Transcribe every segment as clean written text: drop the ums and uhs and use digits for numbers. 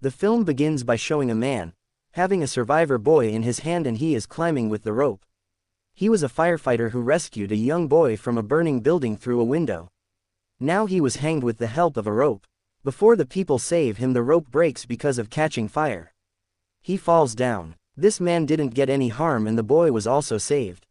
The film begins by showing a man having a survivor boy in his hand, and he is climbing with the rope. He was a firefighter who rescued a young boy from a burning building through a window. Now he was hanged with the help of a rope. Before the people save him, the rope breaks because of catching fire. He falls down. This man didn't get any harm, and the boy was also saved.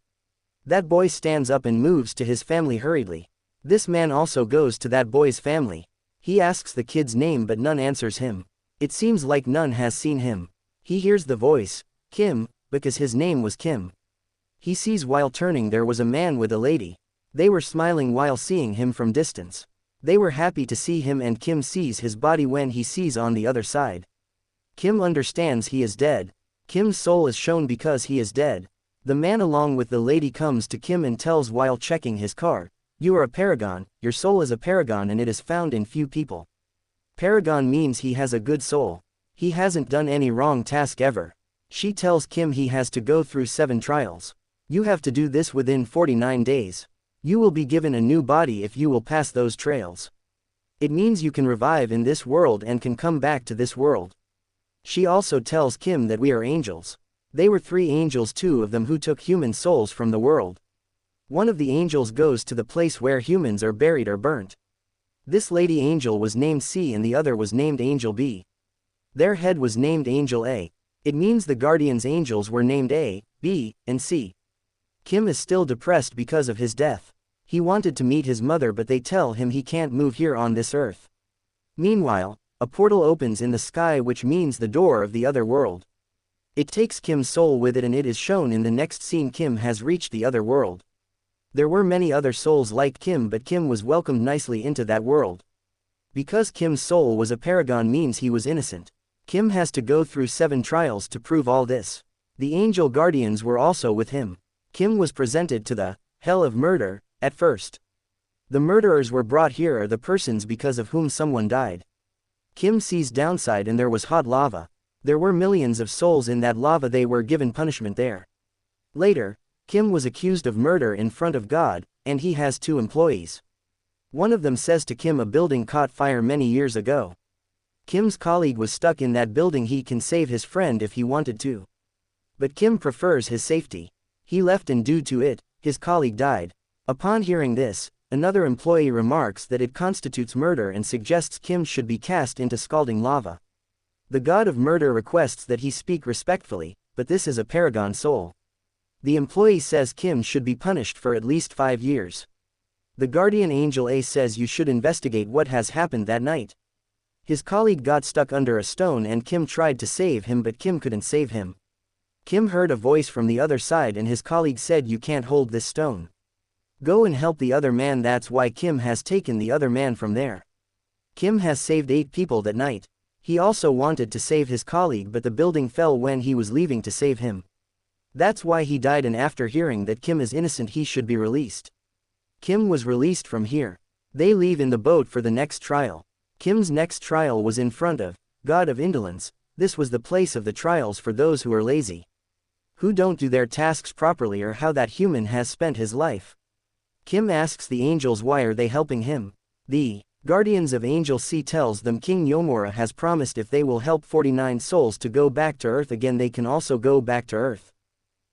That boy stands up and moves to his family hurriedly. This man also goes to that boy's family. He asks the kid's name, but none answers him. It seems like none has seen him. He hears the voice, Kim, because his name was Kim. He sees while turning there was a man with a lady. They were smiling while seeing him from distance. They were happy to see him, and Kim sees his body when he sees on the other side. Kim understands he is dead. Kim's soul is shown because he is dead. The man along with the lady comes to Kim and tells while checking his car, "You are a paragon, your soul is a paragon, and it is found in few people." Paragon means he has a good soul. He hasn't done any wrong task ever. She tells Kim he has to go through 7 trials. You have to do this within 49 days. You will be given a new body if you will pass those trials. It means you can revive in this world and can come back to this world. She also tells Kim that we are angels. They were 3 angels, 2 of them who took human souls from the world. One of the angels goes to the place where humans are buried or burnt. This lady angel was named C and the other was named Angel B. Their head was named Angel A. It means the guardians' angels were named A, B, and C. Kim is still depressed because of his death. He wanted to meet his mother, but they tell him he can't move here on this earth. Meanwhile, a portal opens in the sky, which means the door of the other world. It takes Kim's soul with it, and it is shown in the next scene Kim has reached the other world. There were many other souls like Kim, but Kim was welcomed nicely into that world. Because Kim's soul was a paragon means he was innocent. Kim has to go through 7 trials to prove all this. The angel guardians were also with him. Kim was presented to the hell of murder at first. The murderers were brought here are the persons because of whom someone died. Kim sees downside and there was hot lava. There were millions of souls in that lava. They were given punishment there. Later, Kim was accused of murder in front of God, and he has 2 employees. One of them says to Kim a building caught fire many years ago. Kim's colleague was stuck in that building. He can save his friend if he wanted to. But Kim prefers his safety. He left, and due to it, his colleague died. Upon hearing this, another employee remarks that it constitutes murder and suggests Kim should be cast into scalding lava. The god of murder requests that he speak respectfully, but this is a paragon soul. The employee says Kim should be punished for at least 5 years. The guardian angel A says you should investigate what has happened that night. His colleague got stuck under a stone and Kim tried to save him, but Kim couldn't save him. Kim heard a voice from the other side and his colleague said, "You can't hold this stone. Go and help the other man." That's why Kim has taken the other man from there. Kim has saved 8 people that night. He also wanted to save his colleague, but the building fell when he was leaving to save him. That's why he died, and after hearing that Kim is innocent he should be released. Kim was released from here. They leave in the boat for the next trial. Kim's next trial was in front of God of Indolence. This was the place of the trials for those who are lazy, who don't do their tasks properly, or how that human has spent his life. Kim asks the angels why are they helping him. The guardians of Angel C tells them King Yomura has promised if they will help 49 souls to go back to Earth again, they can also go back to Earth.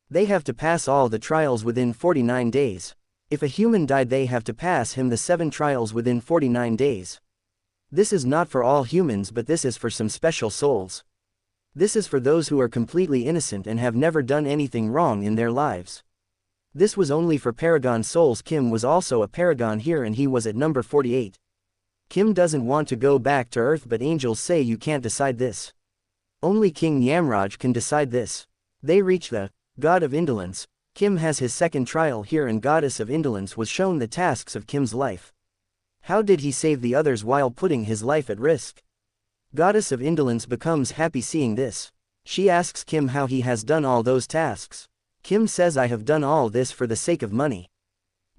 They have to pass all the trials within 49 days. If a human died, they have to pass him the 7 trials within 49 days. This is not for all humans, but this is for some special souls. This is for those who are completely innocent and have never done anything wrong in their lives. This was only for paragon souls. Kim was also a paragon here and he was at number 48. Kim doesn't want to go back to Earth, but angels say you can't decide this. Only King Yamraj can decide this. They reach the God of Indolence. Kim has his second trial here, and Goddess of Indolence was shown the tasks of Kim's life. How did he save the others while putting his life at risk? Goddess of Indolence becomes happy seeing this. She asks Kim how he has done all those tasks. Kim says, "I have done all this for the sake of money."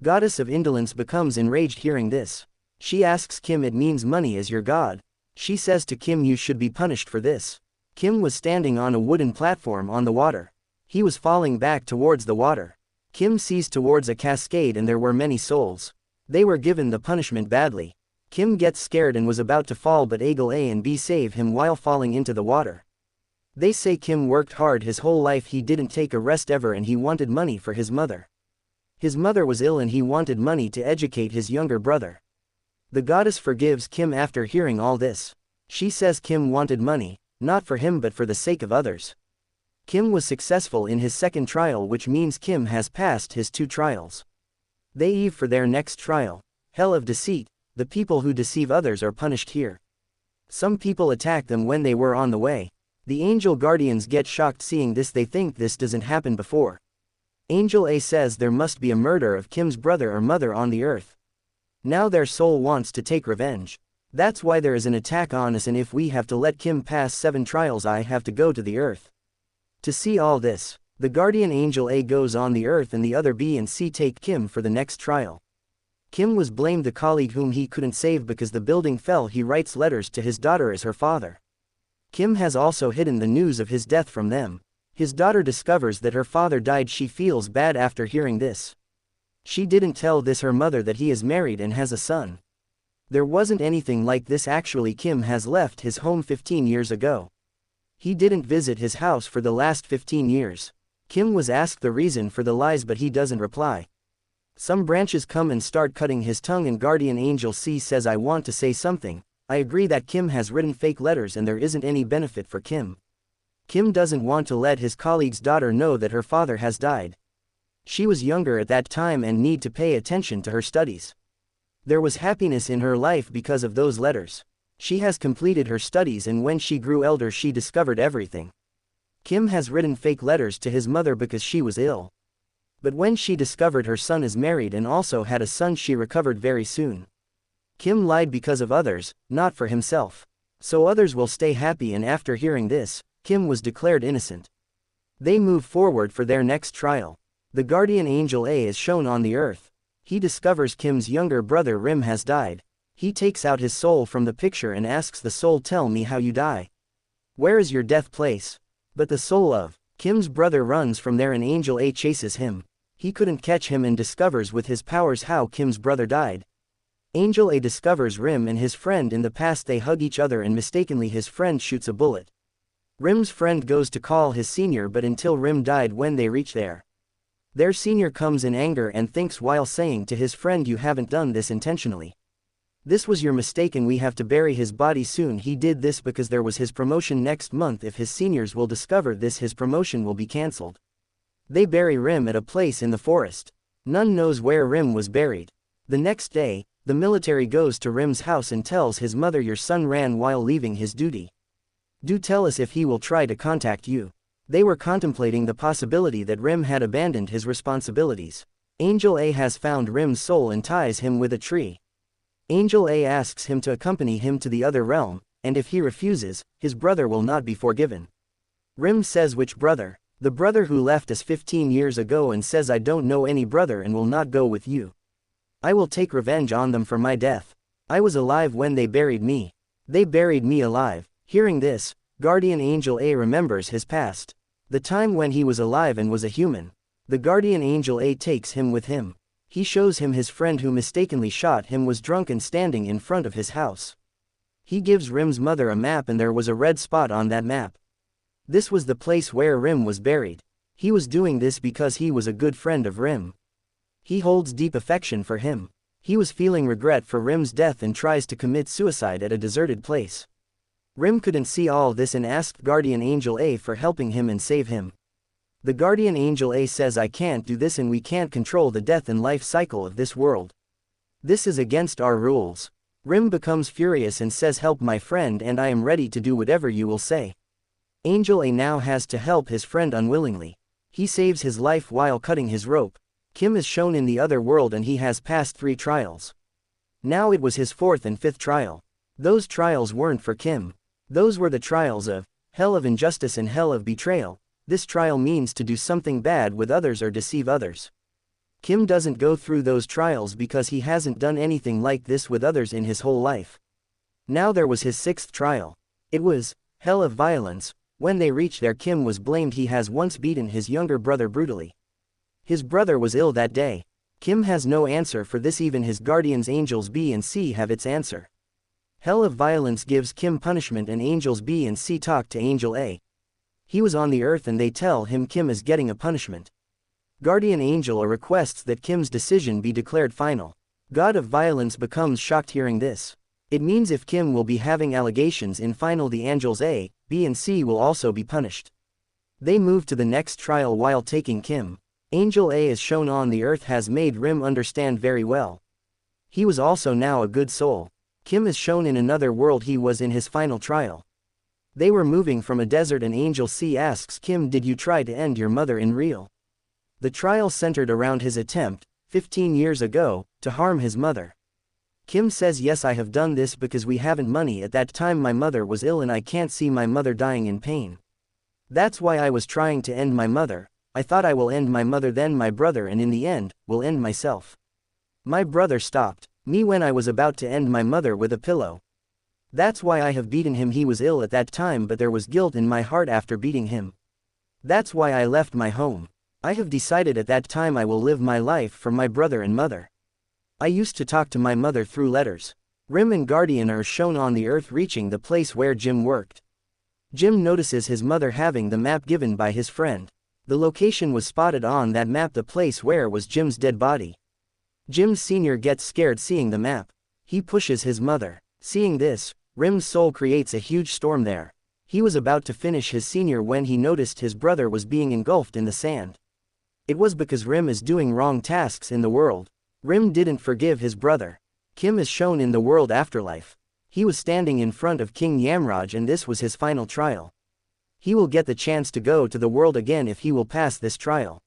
Goddess of Indolence becomes enraged hearing this. She asks Kim, "It means money is your god." She says to Kim, "You should be punished for this." Kim was standing on a wooden platform on the water. He was falling back towards the water. Kim sees towards a cascade and there were many souls. They were given the punishment badly. Kim gets scared and was about to fall, but Eagle A and B save him while falling into the water. They say Kim worked hard his whole life, he didn't take a rest ever, and he wanted money for his mother. His mother was ill and he wanted money to educate his younger brother. The goddess forgives Kim after hearing all this. She says Kim wanted money, not for him but for the sake of others. Kim was successful in his second trial, which means Kim has passed his 2 trials. They leave for their next trial, Hell of Deceit. The people who deceive others are punished here. Some people attack them when they were on the way. The angel guardians get shocked seeing this, they think this doesn't happen before. Angel A says there must be a murder of Kim's brother or mother on the earth. Now their soul wants to take revenge. That's why there is an attack on us, and if we have to let Kim pass 7 trials, I have to go to the earth. To see all this, the guardian angel A goes on the earth and the other B and C take Kim for the next trial. Kim was blamed the colleague whom he couldn't save because the building fell. He writes letters to his daughter as her father. Kim has also hidden the news of his death from them. His daughter discovers that her father died. She feels bad after hearing this. She didn't tell this her mother that he is married and has a son. There wasn't anything like this actually. Kim has left his home 15 years ago. He didn't visit his house for the last 15 years. Kim was asked the reason for the lies, but he doesn't reply. Some branches come and start cutting his tongue, and guardian angel C says, I want to say something. I agree that Kim has written fake letters and there isn't any benefit for Kim. Kim doesn't want to let his colleague's daughter know that her father has died. She was younger at that time and need to pay attention to her studies. There was happiness in her life because of those letters. She has completed her studies, and when she grew elder she discovered everything. Kim has written fake letters to his mother because she was ill. But when she discovered her son is married and also had a son, she recovered very soon. Kim lied because of others, not for himself. So others will stay happy, and after hearing this, Kim was declared innocent. They move forward for their next trial. The guardian angel A is shown on the earth. He discovers Kim's younger brother Rim has died. He takes out his soul from the picture and asks the soul, tell me how you die. Where is your death place? But the soul of Kim's brother runs from there and Angel A chases him. He couldn't catch him and discovers with his powers how Kim's brother died. Angel A discovers Rim and his friend in the past. They hug each other and mistakenly his friend shoots a bullet. Rim's friend goes to call his senior, but until Rim died when they reach there. Their senior comes in anger and thinks while saying to his friend, you haven't done this intentionally. This was your mistake and we have to bury his body soon. He did this because there was his promotion next month. If his seniors will discover this, his promotion will be cancelled. They bury Rim at a place in the forest. None knows where Rim was buried. The next day, the military goes to Rim's house and tells his mother, your son ran while leaving his duty. Do tell us if he will try to contact you. They were contemplating the possibility that Rim had abandoned his responsibilities. Angel A has found Rim's soul and ties him with a tree. Angel A asks him to accompany him to the other realm, and if he refuses, his brother will not be forgiven. Rim says, which brother? The brother who left us 15 years ago, and says, I don't know any brother and will not go with you. I will take revenge on them for my death. I was alive when they buried me. They buried me alive. Hearing this, guardian angel A remembers his past. The time when he was alive and was a human. The guardian angel A takes him with him. He shows him his friend who mistakenly shot him was drunk and standing in front of his house. He gives Rim's mother a map and there was a red spot on that map. This was the place where Rim was buried. He was doing this because he was a good friend of Rim. He holds deep affection for him. He was feeling regret for Rim's death and tries to commit suicide at a deserted place. Rim couldn't see all this and asked guardian angel A for helping him and save him. The guardian angel A says, I can't do this and we can't control the death and life cycle of this world. This is against our rules. Rim becomes furious and says, help my friend and I am ready to do whatever you will say. Angel A now has to help his friend unwillingly. He saves his life while cutting his rope. Kim is shown in the other world and he has passed 3 trials. Now it was his 4th and 5th trial. Those trials weren't for Kim. Those were the trials of Hell of Injustice and Hell of Betrayal. This trial means to do something bad with others or deceive others. Kim doesn't go through those trials because he hasn't done anything like this with others in his whole life. Now there was his 6th trial. It was Hell of Violence. When they reached there, Kim was blamed. He has once beaten his younger brother brutally. His brother was ill that day. Kim has no answer for this, even his guardians angels B and C have its answer. Hell of Violence gives Kim punishment and angels B and C talk to Angel A. He was on the earth and they tell him Kim is getting a punishment. Guardian Angel A requests that Kim's decision be declared final. God of Violence becomes shocked hearing this. It means if Kim will be having allegations in final, the angels A, B and C will also be punished. They move to the next trial while taking Kim. Angel A is shown on the earth has made Rim understand very well. He was also now a good soul. Kim is shown in another world, he was in his final trial. They were moving from a desert and Angel C asks Kim, did you try to end your mother in real? The trial centered around his attempt, 15 years ago, to harm his mother. Kim says, yes, I have done this because we haven't money. At that time my mother was ill and I can't see my mother dying in pain. That's why I was trying to end my mother. I thought I will end my mother, then my brother, and in the end, will end myself. My brother stopped me when I was about to end my mother with a pillow. That's why I have beaten him. He was ill at that time, but there was guilt in my heart after beating him. That's why I left my home. I have decided at that time I will live my life for my brother and mother. I used to talk to my mother through letters. Rim and Guardian are shown on the earth reaching the place where Jim worked. Jim notices his mother having the map given by his friend. The location was spotted on that map, the place where was Jim's dead body. Jim Sr. gets scared seeing the map. He pushes his mother. Seeing this, Rim's soul creates a huge storm there. He was about to finish his senior when he noticed his brother was being engulfed in the sand. It was because Rim is doing wrong tasks in the world. Rim didn't forgive his brother. Kim is shown in the world afterlife. He was standing in front of King Yamraj and this was his final trial. He will get the chance to go to the world again if he will pass this trial.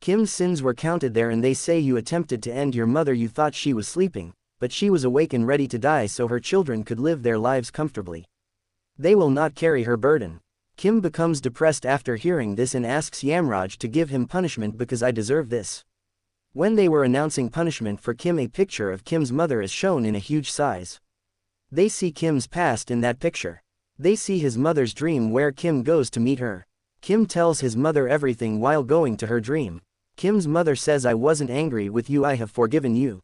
Kim's sins were counted there and they say, you attempted to end your mother, you thought she was sleeping, but she was awake and ready to die so her children could live their lives comfortably. They will not carry her burden. Kim becomes depressed after hearing this and asks Yamraj to give him punishment because I deserve this. When they were announcing punishment for Kim, a picture of Kim's mother is shown in a huge size. They see Kim's past in that picture. They see his mother's dream where Kim goes to meet her. Kim tells his mother everything while going to her dream. Kim's mother says, I wasn't angry with you, I have forgiven you.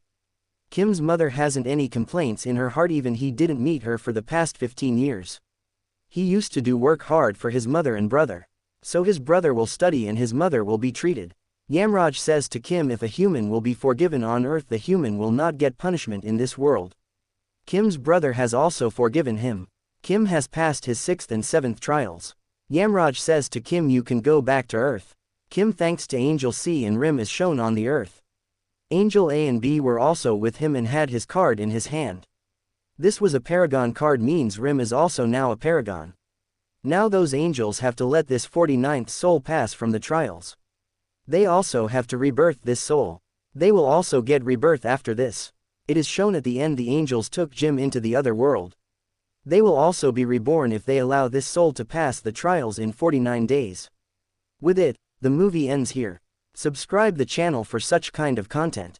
Kim's mother hasn't any complaints in her heart, even he didn't meet her for the past 15 years. He used to do work hard for his mother and brother. So his brother will study and his mother will be treated. Yamraj says to Kim, if a human will be forgiven on earth, the human will not get punishment in this world. Kim's brother has also forgiven him. Kim has passed his 6th and 7th trials. Yamraj says to Kim, you can go back to earth. Kim thanks to Angel C and Rim is shown on the earth. Angel A and B were also with him and had his card in his hand. This was a paragon card, means Rim is also now a paragon. Now those angels have to let this 49th soul pass from the trials. They also have to rebirth this soul. They will also get rebirth after this. It is shown at the end the angels took Jim into the other world. They will also be reborn if they allow this soul to pass the trials in 49 days. With it, the movie ends here. Subscribe the channel for such kind of content.